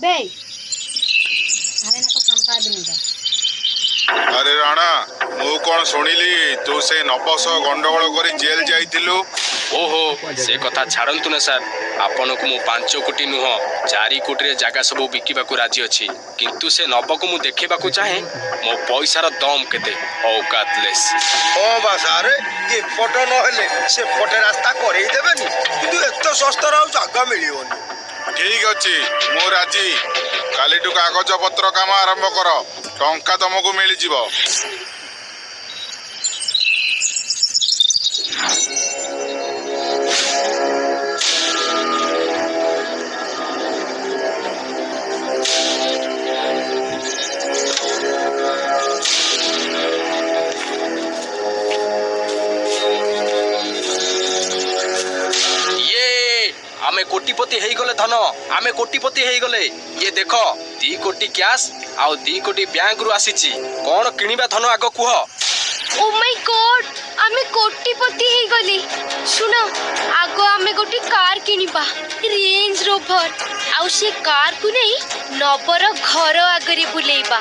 बे अरे ना को संपा दिन का अरे राणा मु कौन शुणिली तू से नबस गंडगोल कर जेल जाइथिलु। ओहो से कथा छाड़तु ना सर आपन को मु 5 कोटी नुह 4 कोटी रे जागा सब बिकिबा को राजी अछि किंतु से नब को मु देखिबा को चाहे मो पैसार दम केते औकातलेस। ओ बासारे ये फोटो न हेले से फोटो रास्ता करई देबेनी किंतु एतो सस्ता रहउ जागा मिलियोनी। ठीक अछि मु राजी कालीटू कागज पत्र काम आरंभ कर टंका तुमको मिल जिवो। आमे कोटिपति हेई गले धन आमे कोटिपति हेई गले ये देख 2 कोटी कैश आउ 2 कोटी बैंक रु आसीची कोन किनिबा धन आगो कुह। ओ माय गॉड आमे कोटिपति हेई गली सुन आगो आमे गोटी कार किनिबा रेंज रोवर आउ से कार को नहीं नबर घर आगरे बुलेइबा।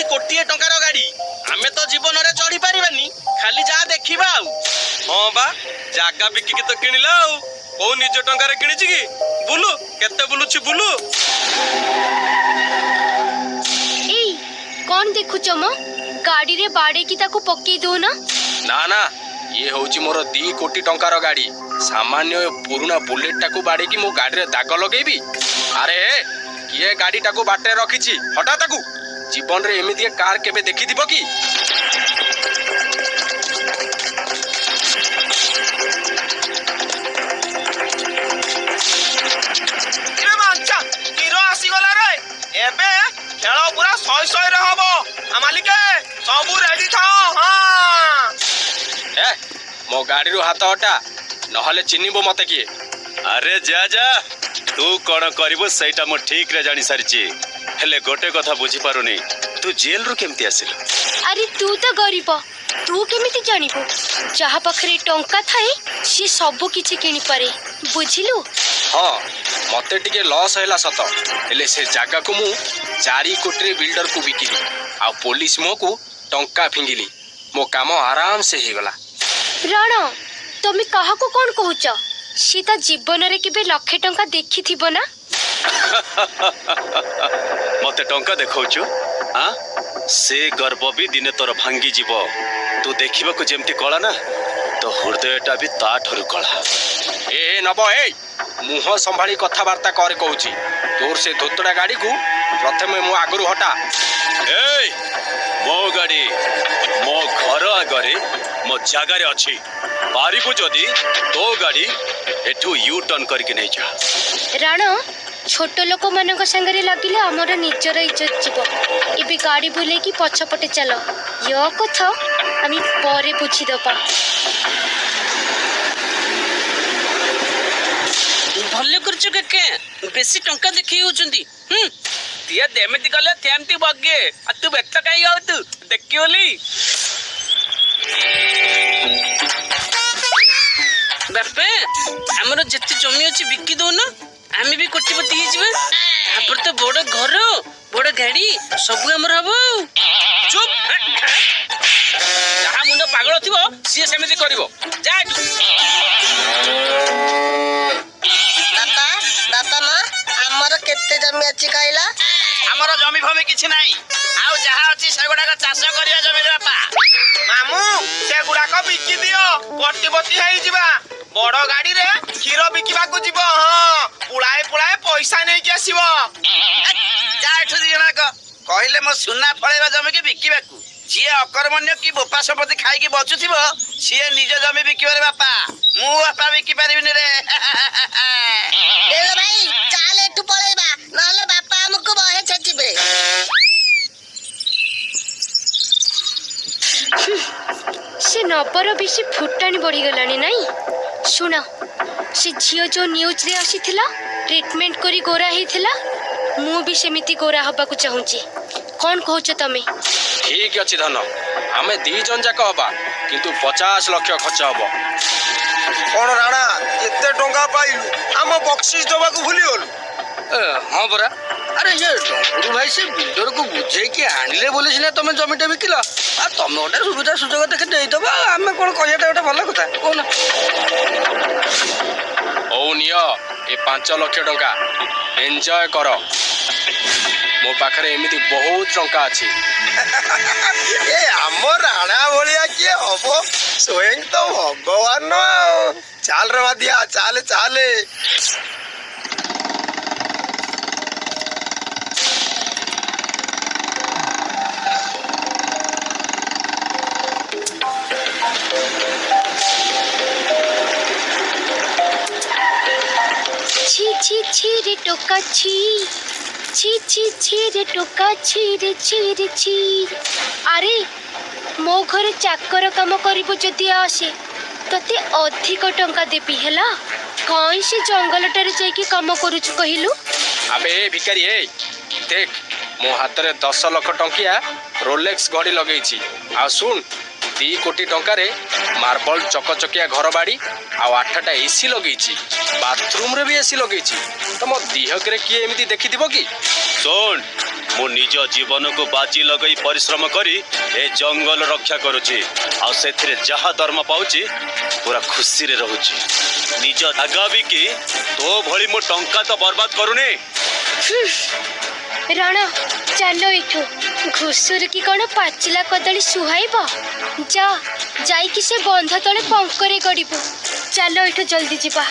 कोटिए टंकार गाड़ी आमे तो जीवन रे चढ़ी पारिबानी खाली जा देखिबा आउ। हां बा जागा बिकी के तो किनिला आउ ओ निज टंकार किनिछि की बुलु केते बुलुछि बुलु। ए कौन देखु चमो गाड़ी रे बाड़े की ताको पक्के दो ना ना ये होची मोर 2 कोटी टंकार गाड़ी सामान्य पुराना बुलेट टाको बाड़े की मो गाड़ी रे दाग लगेबी। अरे किए गाड़ी टाको बाटे रखिछि हटा ताकू जीवन रे एमिति कार केबे देखि दिबो की। रे बाच्चा हीरो आसी गला रे एबे खेल पूरा 100 रे हबो मालिक सब रेडी थाओ। हां ए मो गाड़ी रो हाथ हटा नहले चिन्हिबो मते की। अरे जा जा तू कौन करिबो सेटा मो ठीक रे जानि सारिची हेले गोटे कथा बुझी पारुनी तू जेल रु केमती आसिल। अरे तू तो गरीब तू केमिति जानिबो जहा पखरे टंका थाए से सब किछि किनि पारे बुझिलु। हां मते टिके लॉस हैला सत हेले से जागा को मु 4 कोटी रे बिल्डर को बिकिली आ पुलिस मो को टंका फिंगिली मो काम आराम से हे गला। राणा तमे काहा को कोन कहूच सीता जीवन रे केबे लाख टंका देखि थिबो ना। मते टंका देखौछु हां से गर्व भी दिने तोर भांगी जीव तू देखिबा को जेमती कला ना तो हृदयटा भी ता ठरु कला। ए नब ए मुह संभाली कथा वार्ता करे कहूची तोर से धोतडा गाड़ी को प्रथमे मु आगरु हटा। ए मो गाड़ी मो घर आगरे मो जागारे अछि पारिबु जदी तो गाड़ी एठू यू टर्न करके नै जा। राणा छोट लोक मानक संगरे लागिले हमर निजर इज्जत जीव एबे गाड़ी बुले की पछपटे चलो यो कथा आमी परे बुझी दबा। भले करछ के बेसी टंका देखि होचंदी तिया देमेति गले थेमति बगे आ तू बेट काई आउ तू देखियोली। बापे हमरो जत्ते जमी अछि बिक्की दो ना आमी भी कोटिपति हे जिबे तापर तो बड़ घर बड़ गाड़ी सब हमर हबो। चुप जहा मुंड पागल थिबो सी सेमिति करिवो जा तू। दाता ना हमर केते जमी अछि कहला हमर जमी भमी किछि नाही आउ जहा अछि सेगुडा का चाष करिया जमी रे बापा मामू सेगुडा को बिक्की दियो कोटिपति हेई जिबा बड़ गाड़ी रे खीरो बिकिबा को जीवो। हां पुळाए पुळाए पैसा नै के आसीबो जा एठु दिना को कहले मो सुना फळेबा जमी के बिकिबा को ଯିଏ ଅକର୍ମଣ୍ୟ କି ବୋପା ସମ୍ପତ୍ତି ଖାଇକି ବଞ୍ଚୁଥିବ ସିଏ ନିଜ ଜମି ବିକିବରେ ବାପା। ମୁଁ ବାପା ବିକି ପାରିବିନି ରେ। ରେଳ ଭାଇ ଚାଲ ଏଠୁ ପଳେଇବା ନହେଲେ ବାପା ଆମକୁ ବହେ ଛେଚିବେ। ସେ ନବର ବେଶୀ ଫୁଟାଣି ବଢିଗଲାଣି ନାଇଁ। ଶୁଣ, ସେ ଝିଅ ଯୋଉ ନ୍ୟୁଜରେ ଆସିଥିଲା ଟ୍ରିଟମେଣ୍ଟ କରି ଗୋରା ହେଇଥିଲା, ମୁଁ ବି ସେମିତି ଗୋରା ହବାକୁ ଚାହୁଁଛି। କଣ କହୁଛ ତମେ? ଠିକ ଅଛି ଧନ, ଆମେ 2 ଜଣ ଯାକ ହବା, କିନ୍ତୁ 50 ଲକ୍ଷ ଖର୍ଚ୍ଚ ହବ। କଣ ରାଣା ଏତେ ଟଙ୍କା ପାଇଲୁ ଆମ ବକ୍ସିସ ଦବାକୁ ଭୁଲିଗଲୁ? ହଁ ପରା। ଆରେ ଇଏ ଡମ୍ପୁରୁ ଭାଇ ସେ ବିଲ୍ଡରକୁ ବୁଝେଇକି ଆଣିଲେ ବୋଲି ସିନା ତମେ ଜମିଟା ବିକିଲ। ଆଉ ତମେ ଗୋଟେ ସୁବିଧା ସୁଯୋଗ ଦେଖି ଦେଇଦବ, ଆଉ ଆମେ କଣ କହିବାଟା ଗୋଟେ ଭଲ କଥା କହୁନ? ହଉ ନିଅ ଏ 5 ଲକ୍ଷ ଟଙ୍କା, ଏନ୍ଜୟ କର। ମୋ ପାଖରେ ଏମିତି ବହୁତ ଟଙ୍କା ଅଛି। ଏ ଆମ ରାଣା ଭଳିଆ କିଏ ହବ? ସ୍ୱୟଂ ତ ଭଗବାନ ଆଉ। ଚାଲ ରେ ମାଦିଆ ଚାଲେ ଚାଲେ। ছি ছি ছি রে টোকা ছি, ছি ছি ছি রে টোকা ছি রে ছি রে ছি। আরে ମୋ ଘରେ ଚାକର କାମ କରିବୁ ଯଦି ଆସେ, ତତେ ଅଧିକ ଟଙ୍କା ଦେବି ହେଲା। କାଇଁ ସେ ଜଙ୍ଗଲଟାରେ ଯାଇକି କାମ କରୁଛୁ କହିଲୁ? ଆବେ ଏ ଭିକାରୀ ଏ ଦେଖ, ମୋ ହାତରେ 10 ଲକ୍ଷ ଟଙ୍କିଆ ରୋଲେକ୍ସ ଘଡ଼ି ଲଗେଇଛି। ଆଉ ଶୁଣ, 2 କୋଟି ଟଙ୍କାରେ ମାର୍ବଲ ଚକଚକିଆ ଘର ବାଡ଼ି ଆଉ 8ଟା ଏସି ଲଗେଇଛି। ବାଥରୁମରେ ବି ଏସି ଲଗେଇଛି। ତମ ଦିହକରେ କିଏ ଏମିତି ଦେଖିଥିବ କି? ଶୁଣ, ମୁଁ ନିଜ ଜୀବନକୁ ବାଜି ଲଗାଇ ପରିଶ୍ରମ କରି ଏ ଜଙ୍ଗଲ ରକ୍ଷା କରୁଛି, ଆଉ ସେଥିରେ ଯାହା ଦରମା ପାଉଛି ପୁରା ଖୁସିରେ ରହୁଛି। ନିଜ ଜାଗା ବିକି ତୋ ଭଳି ମୁଁ ଟଙ୍କା ତ ବର୍ବାଦ କରୁନି। ରାଣା ଚାଲ ଏଠୁ। ଘୁଷୁର କି କଣ ପାଚିଲା କଦଳୀ ସୁହାଇବ? ଯା ଯାଇକି ସେ ବନ୍ଧ ତଳେ ପଙ୍କରେ ଗଡ଼ିବୁ। ଚାଲ ଏଠୁ ଜଲ୍ଦି ଯିବା।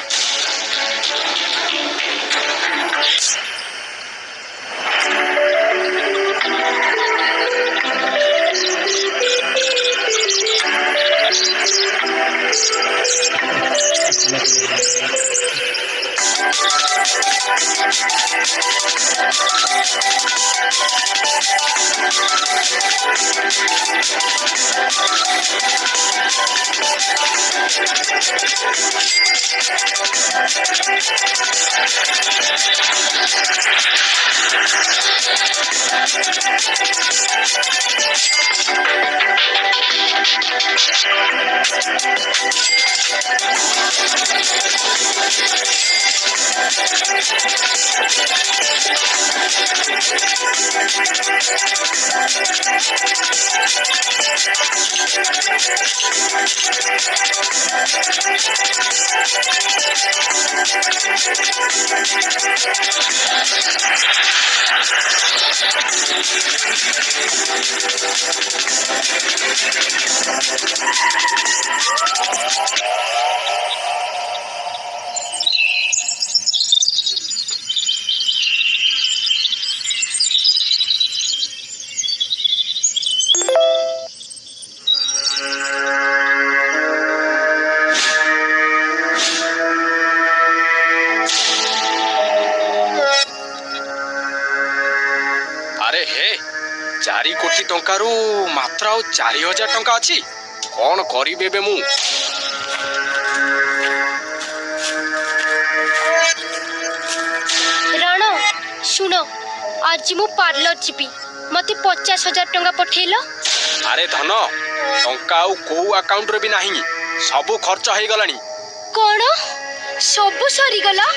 ଆରେ ହେ, 4 କୋଟି ଟଙ୍କାରୁ ମାତ୍ର ଆଉ 4,000 ଟଙ୍କା ଅଛି। କଣ କରିବି ଏବେ ମୁଁ? ରାଣା ଶୁଣ, ଆଜି ମୁଁ ପାର୍ଲର ଯିବି। ମତେ 50,000 ଟଙ୍କା ପଠେଇଲ। ଆରେ ଧନ, ଟଙ୍କା ଆଉ କୋଉ ଆକାଉଣ୍ଟରେ ବି ନାହିଁ, ସବୁ ଖର୍ଚ୍ଚ ହେଇଗଲାଣି। କଣ ସବୁ ସରିଗଲା?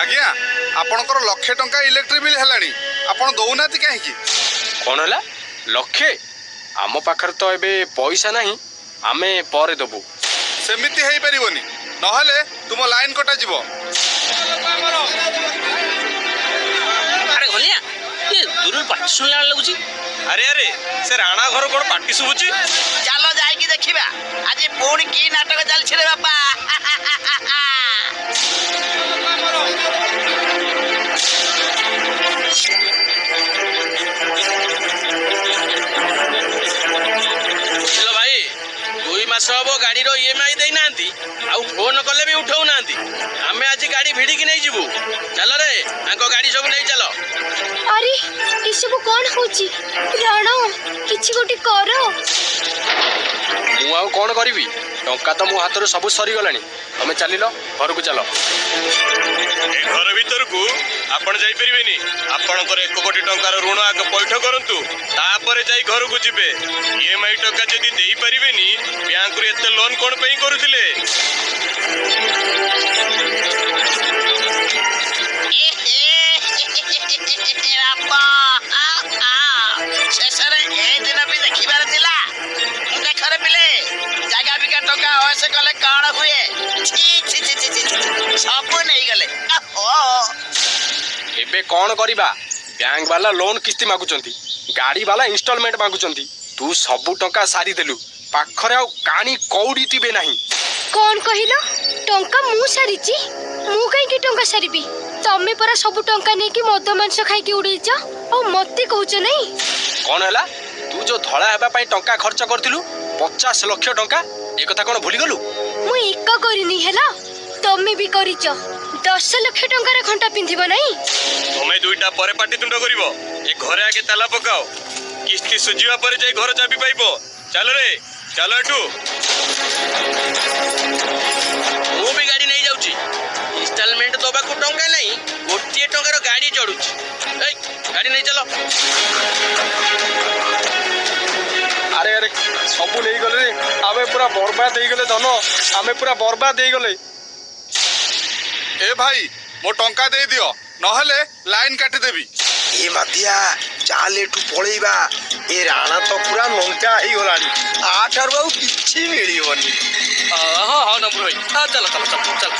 ଆଜ୍ଞା, ଆପଣଙ୍କର 1,00,000 ଟଙ୍କା ଇଲେକ୍ଟ୍ରିକ୍ ବିଲ୍ ହେଲାଣି। ଆପଣ ଦଉନାହାନ୍ତି କାହିଁକି? କଣ ହେଲା? 1,00,000? ଆମ ପାଖରେ ତ ଏବେ ପଇସା ନାହିଁ, ଆମେ ପରେ ଦେବୁ। ସେମିତି ହେଇପାରିବନି, ନହେଲେ ତୁମ ଲାଇନ୍ କଟାଯିବ। ଆରେ ଘନିଆ, ଇଏ ଦୂରରୁ ପାଟି ଶୁଣିଲା ଲାଗୁଛି। ଆରେ ଆରେ, ସେ ରାଣା ଘର କଣ ପାଟି ଶୁଭୁଛି? ଚାଲ ଯାଇକି ଦେଖିବା ଆଜି ପୁଣି କି ନାଟକ ଚାଲିଛି ରେ ବାପା। ବୁଝିଲ ଭାଇ 2 ମାସ ହବ ଗାଡିର EMI ଦେଇନାହାନ୍ତି ଆଉ ଫୋନ କଲେ ବି ଉଠଉନାହାନ୍ତି। ଆମେ ଆଜି ଗାଡି ଭିଡିକି ନେଇଯିବୁ। ଚାଲ ରେ ତାଙ୍କ ଗାଡି ସବୁ ନେଇ ଚାଲ। ଆରେ ଏସବୁ କଣ ହଉଛି? ରାଣ କିଛି ଗୋଟେ କର। ମୁଁ ଆଉ କଣ କରିବି? ଟଙ୍କା ତ ମୋ ହାତରୁ ସବୁ ସରିଗଲାଣି। ତମେ ଚାଲିଲ ଘରକୁ ଚାଲ। ଏ ଘର ଭିତରକୁ ଆପଣ ଯାଇପାରିବେନି। ଆପଣଙ୍କର 1 କୋଟି ଟଙ୍କାର ଋଣ ଆଗ ପୈଠ କରନ୍ତୁ, ତାପରେ ଯାଇ ଘରକୁ ଯିବେ। EMI ଟଙ୍କା ଯଦି ଦେଇପାରିବେନି, ବ୍ୟାଙ୍କରୁ ଏତେ ଲୋନ୍ କଣ ପାଇଁ କରୁଥିଲେ? ଶେଷରେ ଏ ଦିନ ବି ଦେଖିବାର ଥିଲା। ଦେଖରେ ପିଲେ ଜାଗା ବିକା ଟଙ୍କା ଅବଶ୍ୟ କଲେ କଣ ହୁଏ? ସବୁ ନେଇଗଲେ। ଏବେ କଣ କରିବା? ବ୍ୟାଙ୍କ ବାଲା ଲୋନ୍ କିସ୍ତି ମାଗୁଛନ୍ତି, ଗାଡି ବାଲା ଇନଷ୍ଟଲମେଣ୍ଟ ମାଗୁଛନ୍ତି। ତୁ ସବୁ ଟଙ୍କା ସାରିଦେଲୁ, ପାଖରେ ଆଉ କାଣି କଉଡ଼ି ଥିବେ ନାହିଁ। କଣ କହିଲ? ଟଙ୍କା ମୁଁ ସାରିଛି? ମୁଁ କାହିଁକି ଟଙ୍କା ସାରିବି? ତମେ ପରା ସବୁ ଟଙ୍କା ନେଇକି ମଦ ମାଂସ ଖାଇକି ଉଡେଇଛ, ଆଉ ମତେ କହୁଛ ନାଇଁ? କଣ ହେଲା? ତୁ ଯୋଉ ଧଳା ହେବା ପାଇଁ ଟଙ୍କା ଖର୍ଚ୍ଚ କରିଥିଲୁ 50 ଲକ୍ଷ ଟଙ୍କା, ଏ କଥା କଣ ଭୁଲିଗଲୁ? ମୁଁ ଏକ କରିନି ହେଲା, ତମେ ବି କରିଛ। 10 ଲକ୍ଷ ଟଙ୍କାର ଘଣ୍ଟା ପିନ୍ଧିବ ନାଇଁ? ତମେ ଦୁଇଟା ପରେ ପାଟିତୁଣ୍ଡ କରିବ। ଏ ଘରେ ଆଗେ ତାଲା ପକାଅ, କିସ୍ତି ସୁଝିବା ପରେ ଯାଇ ଘର ଚାବି ପାଇବ। ଚାଲ ରେ, ଚାଲ ଏଠୁ। ମୁଁ ବି ଗାଡି ନେଇ ଯାଉଛି। ଇନଷ୍ଟଲମେଣ୍ଟ ଦବାକୁ ଟଙ୍କା ନାହିଁ, 1 ଟଙ୍କାର ଗାଡି ଚଢୁଛି। ଏଇ ଗାଡି ନେଇ ଚାଲ। ଆରେ ଆରେ ସବୁ ନେଇଗଲେ ରେ। ଆମେ ପୁରା ବର୍ବାଦ ହେଇଗଲେ ଧନ, ଆମେ ପୁରା ବର୍ବାଦ ହେଇଗଲେ। ଏ ଭାଇ ମୋ ଟଙ୍କା ଦେଇଦିଅ, ନହେଲେ ଲାଇନ କାଟିଦେବି। ଏ ମାଧିଆ ଚାଲ ଏଠୁ ପଳେଇବା। ଏ ରାଣା ତ ପୁରା ନଙ୍କା ହେଇଗଲାଣି, ଆଠାରୁ ଆଉ କିଛି ମିଳିବନି। ହଁ ଡମ୍ବୁରୁ ଭାଇ, ଚାଲ ଚାଲ ଚାଲ ଚାଲ।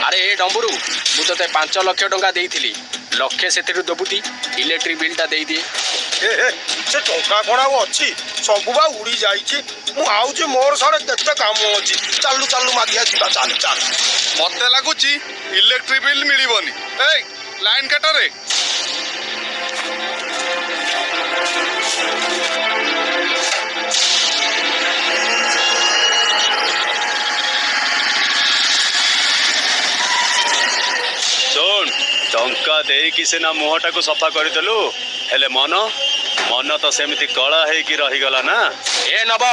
ଆରେ ଏ ଡମ୍ବୁରୁ, ମୁଁ ତତେ 5 ଲକ୍ଷ ଟଙ୍କା ଦେଇଥିଲି, ଲକ୍ଷେ ସେଥିରୁ ଦବୁଟି। ଇଲେକ୍ଟ୍ରିକ ବିଲଟା ଦେଇଦିଏ। ସେ ଟଙ୍କା କଣ ଆଉ ଅଛି? ସବୁ ବା ଉଡି ଯାଇଛି। ମୁଁ ଆଉଛି, ମୋର ସାଡେ କେତେ କାମ ଅଛି। ଚାଲୁ ଚାଲୁ ମାଧିଆ ଯିବା, ଚାଲ ଚାଲ। ମତେ ଲାଗୁଛି ଇଲେକ୍ଟ୍ରିକ ବିଲ୍ ମିଳିବନି। ଏଇ ଲାଇନ କାଟରେ। ଶୁଣ, ଟଙ୍କା ଦେଇକି ସିନା ମୁହଁଟାକୁ ସଫା କରିଦେଲୁ, ହେଲେ ମନ ତ ସେମିତି କଳା ହେଇକି ରହିଗଲା ନା। ଏ ନବ,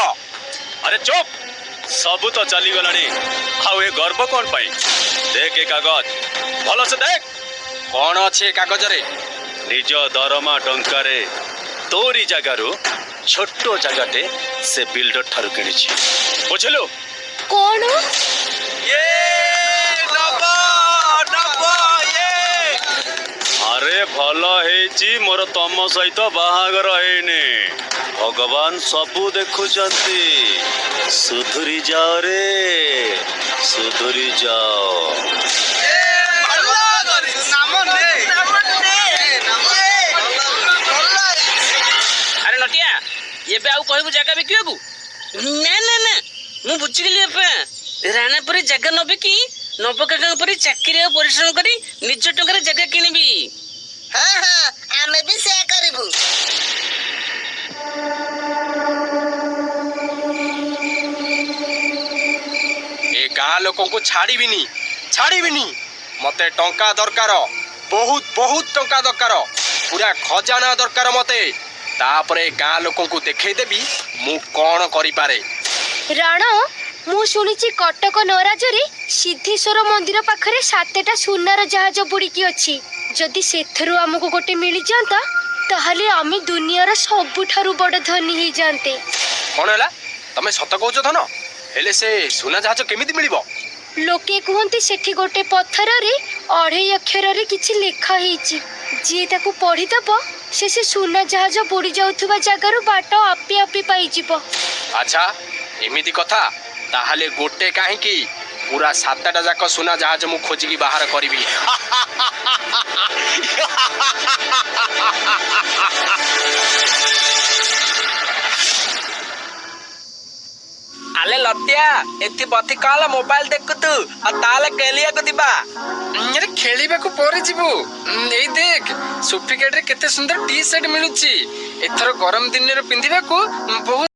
ଆରେ ଚୁପ୍, ସବୁ ତ ଚାଲିଗଲାଣି, ଆଉ ଏ ଗର୍ବ କଣ ପାଇଁ? ଦେଖ ଏ କାଗଜ, ଭଲସେ ଦେଖ। କଣ ଅଛି ଏ କାଗଜରେ? ନିଜ ଦରମା ଟଙ୍କାରେ ତୋରି ଜାଗାରୁ ଛୋଟ ଜାଗାଟେ ସେ ବିଲ୍ଡର ଠାରୁ କିଣିଛି, ବୁଝିଲୁ? କଣ? ଆରେ ଭଲ ହେଇଛି ମୋର ତମ ସହିତ ବାହାଘର ହେଇନି। ଭଗବାନ ସବୁ ଦେଖୁଛନ୍ତି। ସୁଧୁରି ଯାଅ ରେ, ସୁଧୁରି ଯାଅ। ଆରେ ନଟିଆ, ଏବେ ଆଉ କହିବୁ ଜାଗା ବିକିବାକୁ? ନା ନା ନା, ମୁଁ ବୁଝିଗଲି ବାପା। ରାଣା ପରି ଜାଗା ନ ବିକି ନବ କାକାଙ୍କ ପରି ଚାକିରି ଆଉ ପରିଶ୍ରମ କରି ନିଜ ଟଙ୍କାରେ ଜାଗା କିଣିବି। ହଁ ହଁ, ଆମେ ବି ସେୟା କରିବୁ। ଏ ଗାଁ ଲୋକଙ୍କୁ ଛାଡ଼ିବିନି, ଛାଡ଼ିବିନି। ମତେ ଟଙ୍କା ଦରକାର, ବହୁତ ବହୁତ ଟଙ୍କା ଦରକାର, ପୁରା ଖଜାନା ଦରକାର ମତେ। ତାପରେ ଗାଁ ଲୋକଙ୍କୁ ଦେଖେଇଦେବି ମୁଁ କଣ କରିପାରେ। ରାଣ, ମୁଁ ଶୁଣିଛି କଟକ ନରାଜରେ ସିଦ୍ଧେଶ୍ୱର ମନ୍ଦିର ପାଖରେ 7ଟା ସୁନାର ଜାହାଜ ବୁଡ଼ିକି ଅଛି। ଯଦି ସେଥିରୁ ଆମକୁ ଗୋଟେ ମିଳିଯାଆନ୍ତା, ତାହେଲେ ଆମେ ଦୁନିଆର ସବୁଠାରୁ ବଡ଼ ଧନୀ ହେଇଯାଆନ୍ତେ। କଣ ହେଲା? ତମେ ସତ କହୁଛ ଧନ? ହେଲେ ସେ ସୁନା ଜାହାଜ କେମିତି ମିଳିବ? ଲୋକେ କୁହନ୍ତି ସେଠି ଗୋଟେ ପଥରରେ 2.5 ଅକ୍ଷରରେ କିଛି ଲେଖା ହେଇଛି। ଯିଏ ତାକୁ ପଢିଦବ, ସେ ସୁନା ଜାହାଜ ବୁଡ଼ି ଯାଉଥିବା ଜାଗାରୁ ବାଟ ଆପେ ଆପେ ପାଇଯିବ। ଆଚ୍ଛା, ଏମିତି କଥା? ତାହେଲେ ଗୋଟେ କାହିଁକି, ପୁରା 7ଟା ଯାକ ସୁନା ଜାହାଜ ମୁଁ ଖୋଜିକି ବାହାର କରିବି। ଆଲେ ଲତିଆ ଏଠି ବତି କଲ ମୋବାଇଲ ଦେଖୁତୁ ଆଉ ତାହେଲେ ଖେଳିବାକୁ ଯିବା। ଆରେ ଖେଳିବାକୁ ପରେ ଯିବୁ। ଏଇ ଦେଖ ସୁଫିକେଟରେ କେତେ ସୁନ୍ଦର ଟି ସାର୍ଟ ମିଳୁଛି। ଏଥର ଗରମ ଦିନରେ ପିନ୍ଧିବାକୁ ବହୁତ